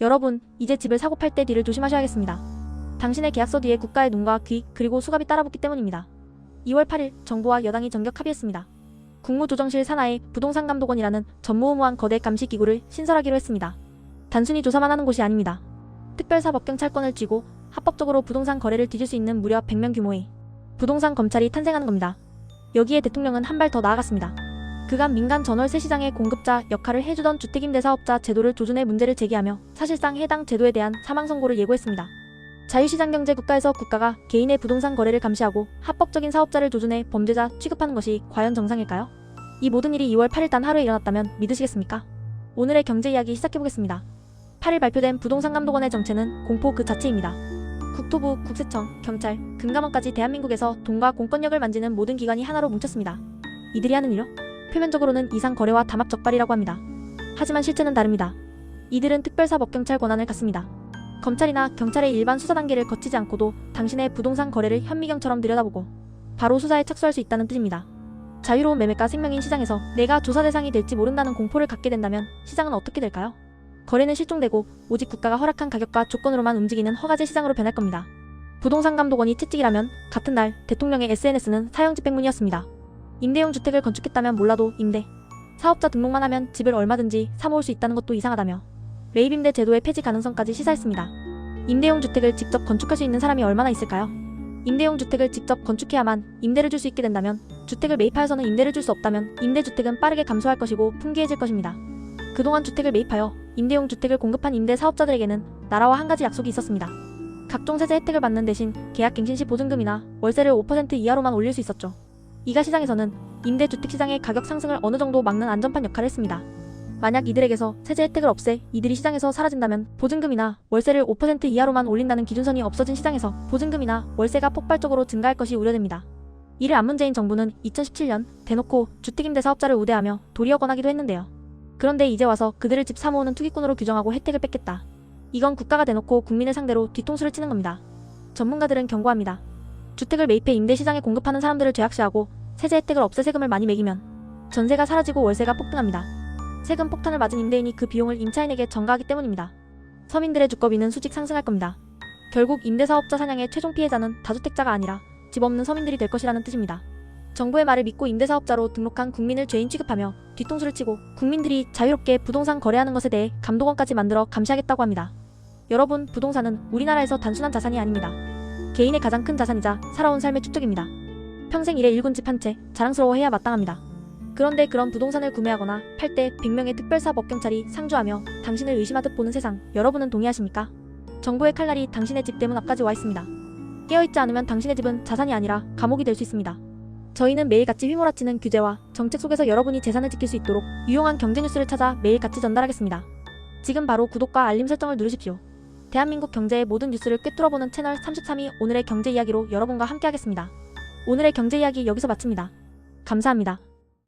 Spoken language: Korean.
여러분, 이제 집을 사고 팔 때 뒤를 조심하셔야겠습니다. 당신의 계약서 뒤에 국가의 눈과 귀 그리고 수갑이 따라붙기 때문입니다. 2월 8일 정부와 여당이 전격 합의했습니다. 국무조정실 산하의 부동산감독원이라는 전무후무한 거대 감시기구를 신설하기로 했습니다. 단순히 조사만 하는 곳이 아닙니다. 특별사법경찰권을 쥐고 합법적으로 부동산 거래를 뒤질 수 있는 무려 100명 규모의 부동산 검찰이 탄생하는 겁니다. 여기에 대통령은 한 발 더 나아갔습니다. 그간 민간 전월세 시장의 공급자 역할을 해주던 주택임대사업자 제도를 조준해 문제를 제기하며 사실상 해당 제도에 대한 사망 선고를 예고했습니다. 자유시장경제 국가에서 국가가 개인의 부동산 거래를 감시하고 합법적인 사업자를 조준해 범죄자 취급하는 것이 과연 정상일까요? 이 모든 일이 2월 8일 단 하루에 일어났다면 믿으시겠습니까? 오늘의 경제 이야기 시작해보겠습니다. 8일 발표된 부동산감독원의 정체는 공포 그 자체입니다. 국토부, 국세청, 경찰, 금감원까지 대한민국에서 돈과 공권력을 만지는 모든 기관이 하나로 뭉쳤습니다. 이들이 하는 일요? 표면적으로는 이상 거래와 담합 적발이라고 합니다. 하지만 실제는 다릅니다. 이들은 특별사법경찰 권한을 갖습니다. 검찰이나 경찰의 일반 수사 단계를 거치지 않고도 당신의 부동산 거래를 현미경처럼 들여다보고 바로 수사에 착수할 수 있다는 뜻입니다. 자유로운 매매가 생명인 시장에서 내가 조사 대상이 될지 모른다는 공포를 갖게 된다면 시장은 어떻게 될까요? 거래는 실종되고 오직 국가가 허락한 가격과 조건으로만 움직이는 허가제 시장으로 변할 겁니다. 부동산감독원이 채찍이라면 같은 날 대통령의 SNS는 사형집행문이었습니다. 임대용 주택을 건축했다면 몰라도 임대 사업자 등록만 하면 집을 얼마든지 사모을 수 있다는 것도 이상하다며 매입임대 제도의 폐지 가능성까지 시사했습니다. 임대용 주택을 직접 건축할 수 있는 사람이 얼마나 있을까요? 임대용 주택을 직접 건축해야만 임대를 줄 수 있게 된다면, 주택을 매입하여서는 임대를 줄 수 없다면 임대주택은 빠르게 감소할 것이고 풍기해질 것입니다. 그동안 주택을 매입하여 임대용 주택을 공급한 임대 사업자들에게는 나라와 한 가지 약속이 있었습니다. 각종 세제 혜택을 받는 대신 계약갱신 시 보증금이나 월세를 5% 이하로만 올릴 수 있었죠. 이가 시장에서는 임대주택시장의 가격 상승을 어느 정도 막는 안전판 역할을 했습니다. 만약 이들에게서 세제 혜택을 없애 이들이 시장에서 사라진다면 보증금이나 월세를 5% 이하로만 올린다는 기준선이 없어진 시장에서 보증금이나 월세가 폭발적으로 증가할 것이 우려됩니다. 이를 안 문재인 정부는 2017년 대놓고 주택임대사업자를 우대하며 도리어 권하기도 했는데요. 그런데 이제 와서 그들을 집 사모으는 투기꾼으로 규정하고 혜택을 뺏겠다. 이건 국가가 대놓고 국민을 상대로 뒤통수를 치는 겁니다. 전문가들은 경고합니다. 주택을 매입해 임대시장에 공급하는 사람들을 죄악시하고 세제 혜택을 없애 세금을 많이 매기면 전세가 사라지고 월세가 폭등합니다. 세금 폭탄을 맞은 임대인이 그 비용을 임차인에게 전가하기 때문입니다. 서민들의 주거비는 수직 상승할 겁니다. 결국 임대사업자 사냥의 최종 피해자는 다주택자가 아니라 집 없는 서민들이 될 것이라는 뜻입니다. 정부의 말을 믿고 임대사업자로 등록한 국민을 죄인 취급하며 뒤통수를 치고 국민들이 자유롭게 부동산 거래하는 것에 대해 감독원까지 만들어 감시하겠다고 합니다. 여러분, 부동산은 우리나라에서 단순한 자산이 아닙니다. 개인의 가장 큰 자산이자 살아온 삶의 축적입니다. 평생 일에 일군 집 한 채 자랑스러워해야 마땅합니다. 그런데 그런 부동산을 구매하거나 팔 때 100명의 특별사법경찰이 상주하며 당신을 의심하듯 보는 세상, 여러분은 동의하십니까? 정부의 칼날이 당신의 집 대문 앞까지 와 있습니다. 깨어있지 않으면 당신의 집은 자산이 아니라 감옥이 될 수 있습니다. 저희는 매일같이 휘몰아치는 규제와 정책 속에서 여러분이 재산을 지킬 수 있도록 유용한 경제 뉴스를 찾아 매일같이 전달하겠습니다. 지금 바로 구독과 알림 설정을 누르십시오. 대한민국 경제의 모든 뉴스를 꿰뚫어보는 채널 33이 오늘의 경제 이야기로 여러분과 함께하겠습니다. 오늘의 경제 이야기 여기서 마칩니다. 감사합니다.